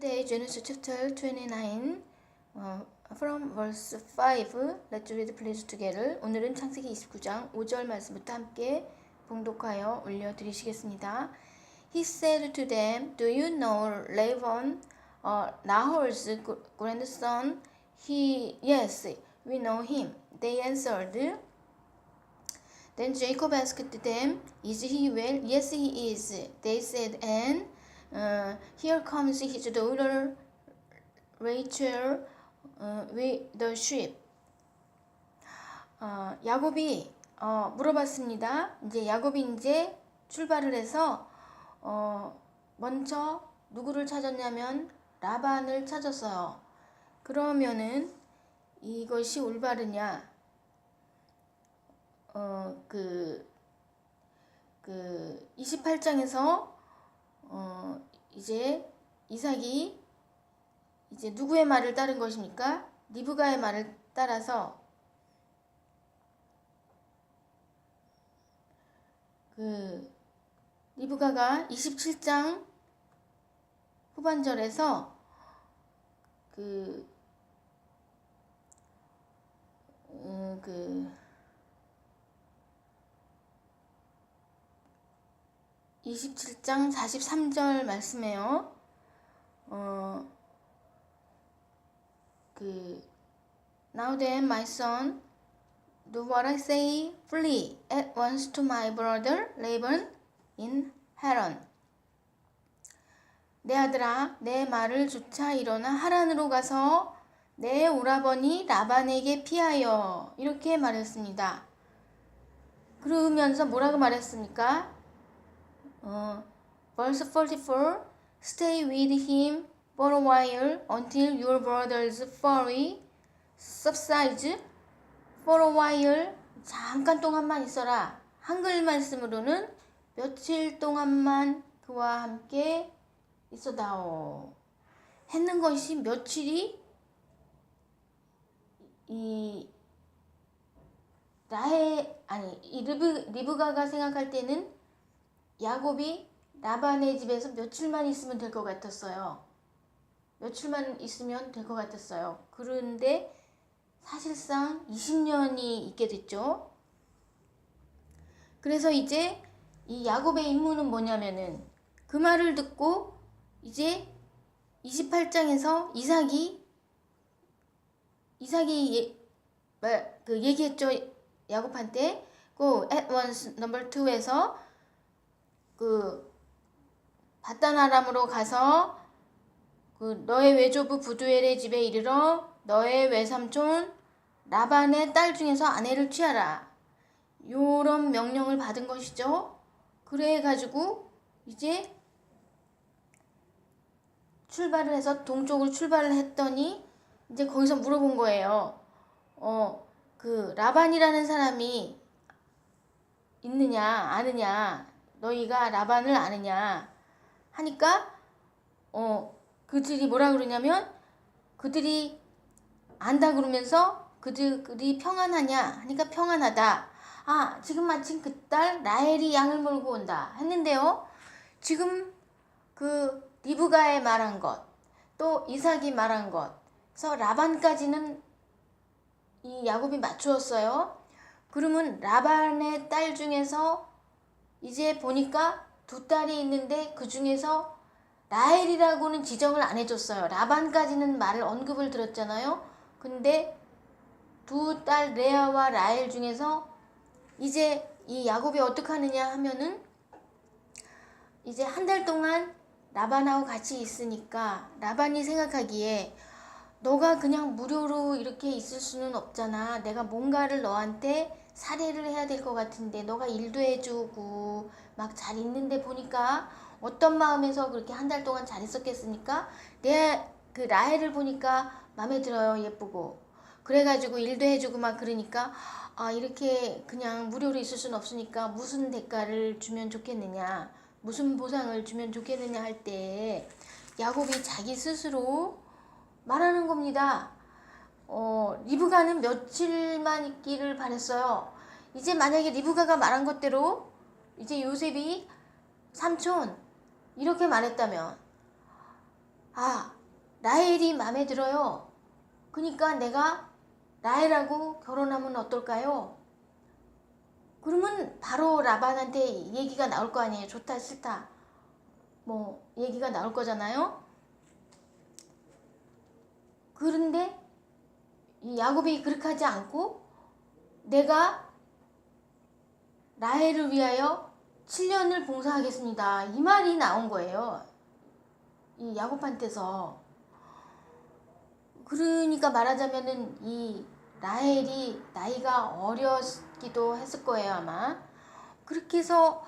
Today, Genesis chapter 29, from verse 5. Let's read please together. 오늘은 창세기 29장 5절 말씀부터 함께 봉독하여 올려드리시겠습니다. He said to them, Do you know Laban, Nahor's grandson? Yes, we know him. They answered. Then Jacob asked them, Is he well? Yes, he is. They said, and here comes his daughter Rachel with the sheep. 야곱이 물어봤습니다. 이제 야곱이 이제 출발을 해서 먼저 누구를 찾았냐면 라반을 찾았어요. 그러면은 이것이 올바르냐? 그 28장에서 이제 이삭이 이제 누구의 말을 따른 것입니까? 리브가의 말을 따라서 리브가가 27장 후반절에서 27장 43절 말씀에요. Now then, my son, do what I say, flee at once to my brother Laban in Haran. 내 아들아, 내 말을 조차 일어나 하란으로 가서 내 오라버니 라반에게 피하여. 이렇게 말했습니다. 그러면서 뭐라고 말했습니까? Verse 44, Stay with him for a while until your brother's fury subsides. For a while, 잠깐 동안만 있어라. 한글 말씀으로는 며칠 동안만 그와 함께 있어다오. 했는 것이 며칠이 리브가가 생각할 때는 야곱이 라반의 집에서 며칠만 있으면 될 것 같았어요. 며칠만 있으면 될 것 같았어요. 그런데 사실상 20년이 있게 됐죠. 그래서 이제 이 야곱의 임무는 뭐냐면은 그 말을 듣고 이제 28장에서 이삭이 얘기했죠. 야곱한테 Go at once number 2에서 바단 아람으로 가서 너의 외조부 부두엘의 집에 이르러 너의 외삼촌 라반의 딸 중에서 아내를 취하라. 요런 명령을 받은 것이죠. 그래가지고 이제 출발을 해서 동쪽으로 출발을 했더니 이제 거기서 물어본 거예요. 라반이라는 사람이 있느냐 아느냐, 너희가 라반을 아느냐 하니까 그들이 뭐라 그러냐면 그들이 안다 그러면서 그들이 평안하냐 하니까 평안하다. 지금 마침 그 딸 라헬이 양을 몰고 온다 했는데요. 지금 리브가의 말한 것, 또 이삭이 말한 것, 그래서 라반까지는 이 야곱이 맞추었어요. 그러면 라반의 딸 중에서 이제 보니까 두 딸이 있는데 그 중에서 라헬이라고는 지정을 안 해줬어요. 라반까지는 말을 언급을 들었잖아요. 근데 두 딸 레아와 라헬 중에서 이제 이 야곱이 어떻게 하느냐 하면은 이제 한 달 동안 라반하고 같이 있으니까 라반이 생각하기에 너가 그냥 무료로 이렇게 있을 수는 없잖아. 내가 뭔가를 너한테 살해를 해야 될 것 같은데 너가 일도 해주고 막 잘 있는데 보니까 어떤 마음에서 그렇게 한 달 동안 잘 있었겠습니까? 내 라헬을 보니까 마음에 들어요. 예쁘고. 그래가지고 일도 해주고 막 그러니까 이렇게 그냥 무료로 있을 수는 없으니까 무슨 대가를 주면 좋겠느냐, 무슨 보상을 주면 좋겠느냐 할 때 야곱이 자기 스스로 말하는 겁니다. 리브가는 며칠만 있기를 바랬어요. 이제 만약에 리브가가 말한 것대로 이제 요셉이 삼촌 이렇게 말했다면 라헬이 마음에 들어요. 그러니까 내가 라헬하고 결혼하면 어떨까요? 그러면 바로 라반한테 얘기가 나올 거 아니에요. 좋다 싫다 뭐 얘기가 나올 거잖아요. 그런데 이 야곱이 그렇게 하지 않고 내가 라헬을 위하여 7년을 봉사하겠습니다. 이 말이 나온 거예요. 이 야곱한테서. 그러니까 말하자면은 이 라헬이 나이가 어렸기도 했을 거예요, 아마. 그렇게 해서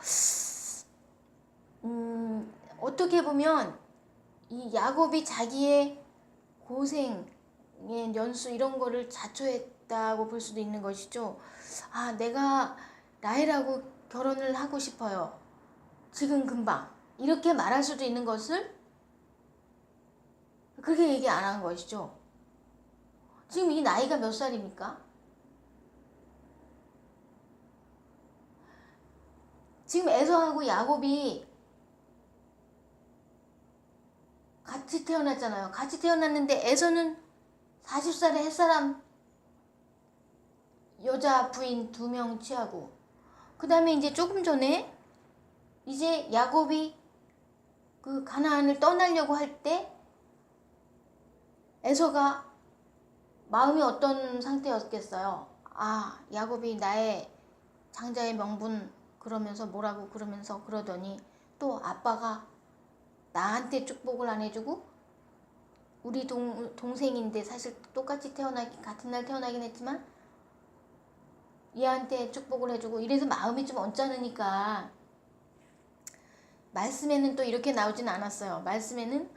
어떻게 보면 이 야곱이 자기의 고생의 연수 이런 거를 자초했다고 볼 수도 있는 것이죠. 아, 내가 라헬하고 결혼을 하고 싶어요. 지금 금방. 이렇게 말할 수도 있는 것을 그렇게 얘기 안 한 것이죠. 지금 이 나이가 몇 살입니까? 지금 에서하고 야곱이 같이 태어났잖아요. 같이 태어났는데 에서는 40살에 햇사람 여자 부인 2명 취하고, 그 다음에 이제 조금 전에 이제 야곱이 그 가나안을 떠나려고 할 때 에서가 마음이 어떤 상태였겠어요. 아, 야곱이 나의 장자의 명분 그러면서 뭐라고 그러더니 또 아빠가 나한테 축복을 안 해주고, 우리 동생인데 사실 똑같이 같은 날 태어나긴 했지만 얘한테 축복을 해주고 이래서 마음이 좀 언짢으니까 말씀에는 또 이렇게 나오진 않았어요. 말씀에는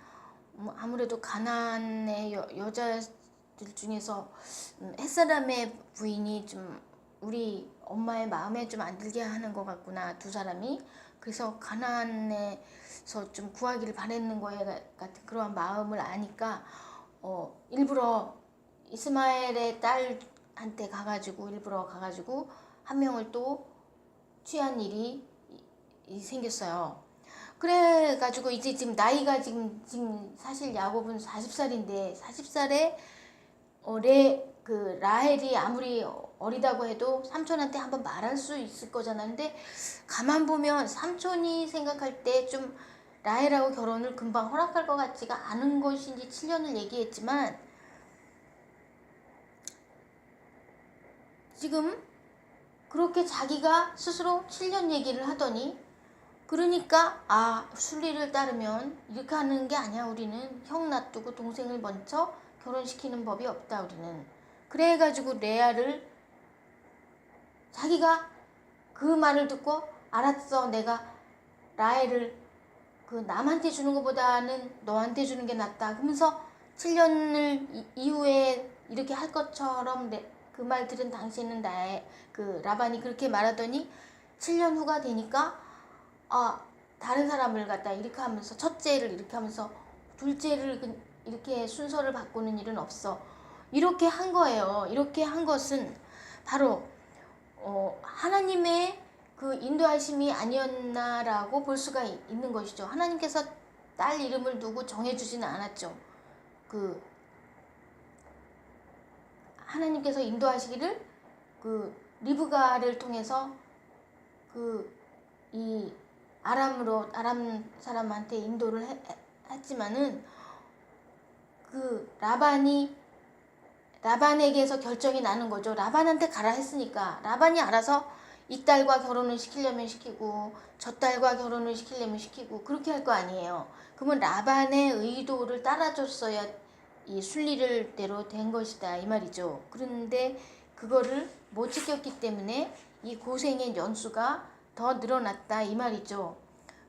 아무래도 가나안의 여자들 중에서 햇사람의 부인이 좀 우리 엄마의 마음에 좀 안 들게 하는 것 같구나, 2사람이. 그래서 가나안에서 좀 구하기를 바랬는 거에 같은 그러한 마음을 아니까 일부러 이스마엘의 딸한테 일부러 가가지고 한 명을 또 취한 일이 생겼어요. 그래가지고 이제 지금 나이가 지금 사실 야곱은 40살인데 40살에 라헬이 아무리 어리다고 해도 삼촌한테 한번 말할 수 있을 거잖아. 근데 가만 보면 삼촌이 생각할 때 좀 라헬하고 결혼을 금방 허락할 것 같지가 않은 것인지 7년을 얘기했지만 지금 그렇게 자기가 스스로 7년 얘기를 하더니, 그러니까 순리를 따르면 이렇게 하는 게 아니야. 우리는 형 놔두고 동생을 먼저 결혼시키는 법이 없다, 우리는. 그래가지고 레아를, 자기가 그 말을 듣고 알았어, 내가 라헬을 그 남한테 주는 것보다는 너한테 주는 게 낫다. 그러면서 7년을 이후에 이렇게 할 것처럼 그 말 들은 당시에는 그 라반이 그렇게 말하더니 7년 후가 되니까 다른 사람을 갖다 이렇게 하면서 첫째를 이렇게 하면서 둘째를 이렇게 순서를 바꾸는 일은 없어. 이렇게 한 거예요. 이렇게 한 것은 바로 하나님의 그 인도하심이 아니었나라고 볼 수가 있는 것이죠. 하나님께서 딸 이름을 두고 정해주지는 않았죠. 그 하나님께서 인도하시기를 그 리브가를 통해서 이 아람 사람한테 인도를 했지만은 그 라반에게서 결정이 나는 거죠. 라반한테 가라 했으니까 라반이 알아서 이 딸과 결혼을 시키려면 시키고 저 딸과 결혼을 시키려면 시키고 그렇게 할 거 아니에요. 그러면 라반의 의도를 따라줬어야 이 순리를 대로 된 것이다, 이 말이죠. 그런데 그거를 못 지켰기 때문에 이 고생의 연수가 더 늘어났다, 이 말이죠.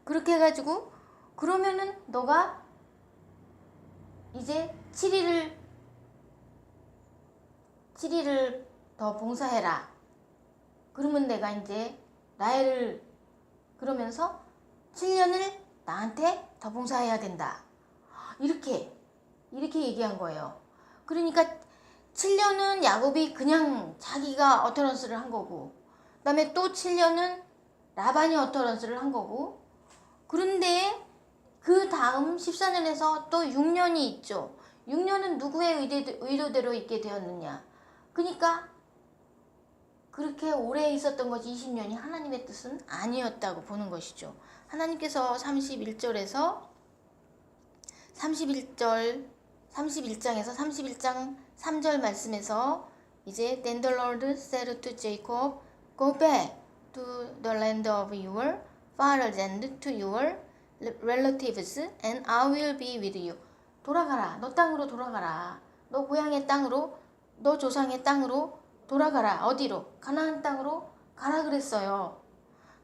그렇게 해가지고 그러면은 너가 이제 7일을 더 봉사해라. 그러면 내가 이제 라헬을 그러면서 7년을 나한테 더 봉사해야 된다. 이렇게 얘기한 거예요. 그러니까 7년은 야곱이 그냥 자기가 어터런스를 한 거고, 그 다음에 또 7년은 라반이 어터런스를 한 거고, 그런데 그 다음 14년에서 또 6년이 있죠. 6년은 누구의 의도대로 있게 되었느냐. 그러니까 그렇게 오래 있었던 것이 20년이 하나님의 뜻은 아니었다고 보는 것이죠. 하나님께서 31장에서 31장 3절 말씀에서 이제 Then the Lord said to Jacob, Go back to the land of your fathers and to your relatives, and I will be with you. 돌아가라. 너 땅으로 돌아가라. 너 고향의 땅으로, 너 조상의 땅으로 돌아가라. 어디로? 가나안 땅으로 가라 그랬어요.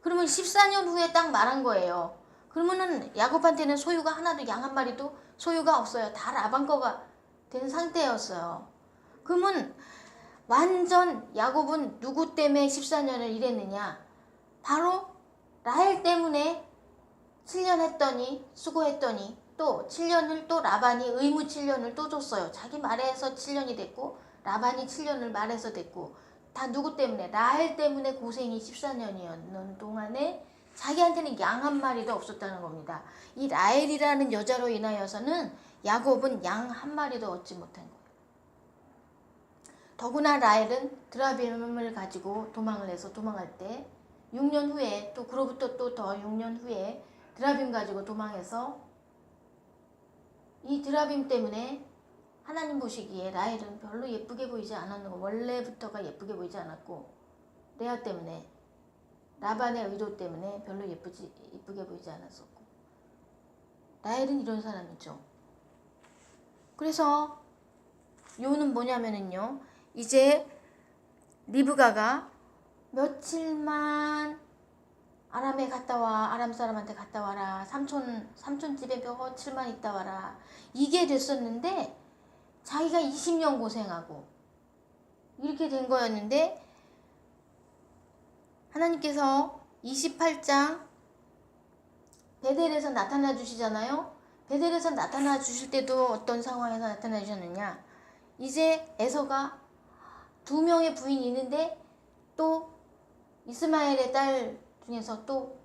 그러면 14년 후에 딱 말한 거예요. 그러면은 야곱한테는 소유가 하나도, 양 한 마리도 소유가 없어요. 다 라반 거가 된 상태였어요. 그러면 완전 야곱은 누구 때문에 14년을 일했느냐? 바로 라헬 때문에 7년 했더니, 수고했더니 또 7년을 또 라반이 의무 7년을 또 줬어요. 자기 말에서 7년이 됐고 라반이 7년을 말해서 됐고, 다 누구 때문에? 라헬 때문에 고생이 14년이었는 동안에 자기한테는 양 한 마리도 없었다는 겁니다. 이 라헬이라는 여자로 인하여서는 야곱은 양 한 마리도 얻지 못한 거예요. 더구나 라헬은 드라빔을 가지고 도망을 해서 도망할 때 6년 후에 또 그로부터 또 더 6년 후에 드라빔 가지고 도망해서 이 드라빔 때문에 하나님 보시기에 라헬은 별로 예쁘게 보이지 않았는 거. 원래부터가 예쁘게 보이지 않았고 레아 때문에, 라반의 의도 때문에 별로 예쁘게 보이지 않았었고, 라헬은 이런 사람이죠. 그래서 요는 뭐냐면은요, 이제 리브가가 며칠만 아람에 갔다 와, 아람 사람한테 갔다 와라, 삼촌 집에 며칠만 있다 와라, 이게 됐었는데 자기가 20년 고생하고 이렇게 된 거였는데, 하나님께서 28장 베델에서 나타나 주시잖아요. 베델에서 나타나 주실 때도 어떤 상황에서 나타나 주셨느냐, 이제 에서가 2명의 부인이 있는데 또 이스마엘의 딸 중에서 또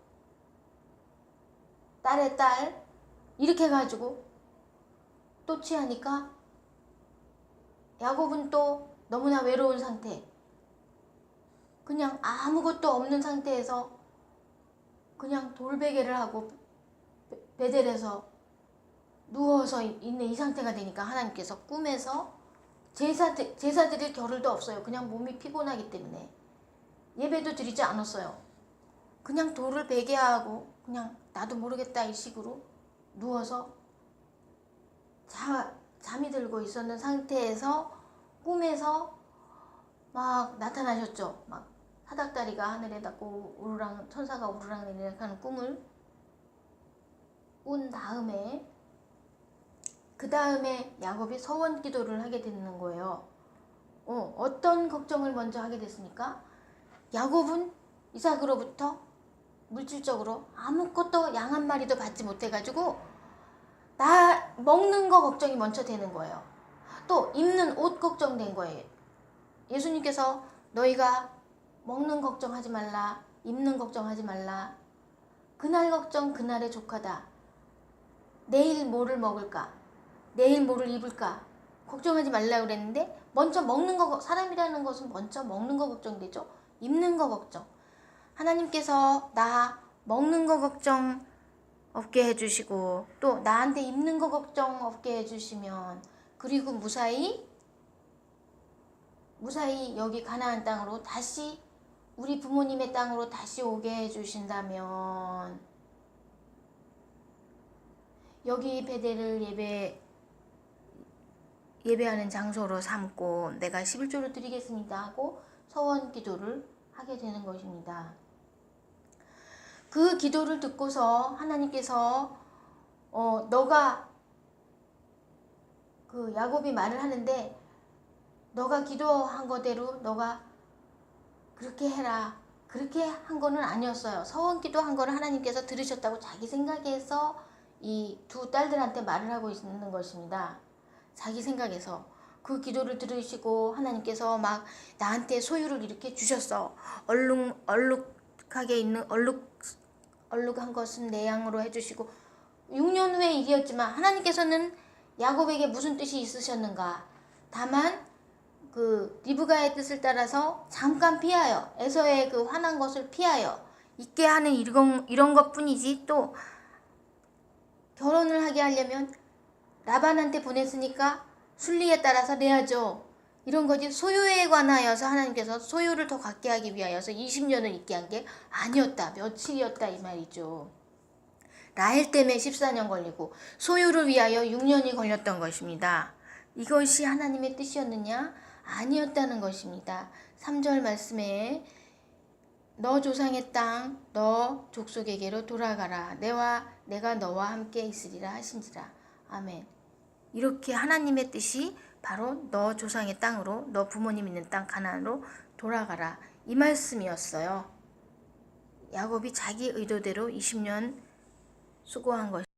딸의 딸 이렇게 해가지고 또 취하니까 야곱은 또 너무나 외로운 상태, 그냥 아무것도 없는 상태에서 그냥 돌베개를 하고 베델에서 누워서 있는 이 상태가 되니까 하나님께서 꿈에서 제사 드릴 겨를도 없어요. 그냥 몸이 피곤하기 때문에 예배도 드리지 않았어요. 그냥 돌을 베개하고 그냥 나도 모르겠다 이 식으로 누워서 잠이 들고 있었는 상태에서 꿈에서 막 나타나셨죠. 막 사닥다리가 하늘에 닿고 우르랑, 천사가 우르랑 내리락 하는 꿈을 꾼 다음에, 그 다음에 야곱이 서원 기도를 하게 되는 거예요. 어떤 걱정을 먼저 하게 됐습니까? 야곱은 이삭으로부터 물질적으로 아무것도 양 한 마리도 받지 못해가지고 나 먹는 거 걱정이 먼저 되는 거예요. 또 입는 옷 걱정된 거예요. 예수님께서 너희가 먹는 걱정하지 말라, 입는 걱정하지 말라, 그날 걱정 그날의 족하다. 내일 뭐를 먹을까, 내일 뭐를 입을까 걱정하지 말라 그랬는데, 먼저 먹는 거, 사람이라는 것은 먼저 먹는 거 걱정되죠. 입는 거 걱정. 하나님께서 나 먹는 거 걱정 없게 해주시고 또 나한테 입는 거 걱정 없게 해주시면, 그리고 무사히 여기 가나안 땅으로 다시, 우리 부모님의 땅으로 다시 오게 해주신다면, 여기 베델을 예배하는 장소로 삼고 내가 11조를 드리겠습니다 하고 서원 기도를 하게 되는 것입니다. 그 기도를 듣고서 하나님께서 너가, 그 야곱이 말을 하는데, 너가 기도한 거대로 너가 그렇게 해라, 그렇게 한 거는 아니었어요. 서원 기도한 거를 하나님께서 들으셨다고 자기 생각에서 이 두 딸들한테 말을 하고 있는 것입니다. 자기 생각에서 그 기도를 들으시고 하나님께서 막 나한테 소유를 이렇게 주셨어. 얼룩하게 있는 얼룩한 것은 내 양으로 해주시고, 6년 후의 일이었지만 하나님께서는 야곱에게 무슨 뜻이 있으셨는가? 다만 그 리브가의 뜻을 따라서 잠깐 피하여 에서의 그 화난 것을 피하여 있게 하는 이런 것뿐이지, 또 결혼을 하게 하려면 라반한테 보냈으니까 순리에 따라서 내야죠. 이런 거지. 소유에 관하여서 하나님께서 소유를 더 갖게 하기 위하여서 20년을 있게 한 게 아니었다. 며칠이었다 이 말이죠. 라헬 때문에 14년 걸리고 소유를 위하여 6년이 걸렸던 것입니다. 이것이 하나님의 뜻이었느냐? 아니었다는 것입니다. 3절 말씀에 너 조상의 땅, 너 족속에게로 돌아가라. 내가 너와 함께 있으리라 하신지라. 아멘. 이렇게 하나님의 뜻이 바로 너 조상의 땅으로, 너 부모님 있는 땅 가나안으로 돌아가라. 이 말씀이었어요. 야곱이 자기 의도대로 20년 수고한 것.